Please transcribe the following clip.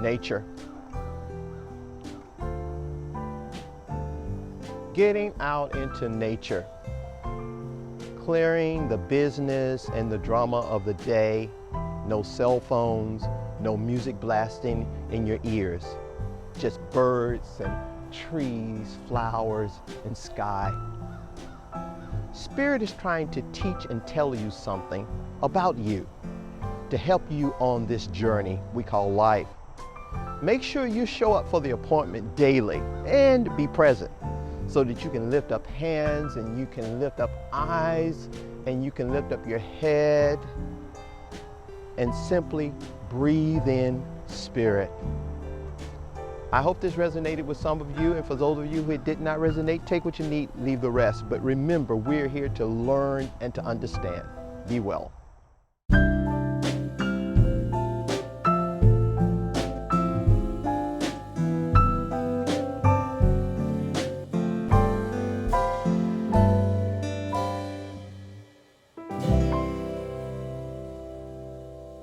nature. Getting out into nature, clearing the business and the drama of the day, no cell phones, no music blasting in your ears, just birds and trees, flowers, and sky. Spirit is trying to teach and tell you something about you to help you on this journey we call life. Make sure you show up for the appointment daily and be present so that you can lift up hands and you can lift up eyes and you can lift up your head and simply breathe in Spirit. I hope this resonated with some of you, and for those of you who it did not resonate, take what you need, leave the rest. But remember, we're here to learn and to understand. Be well.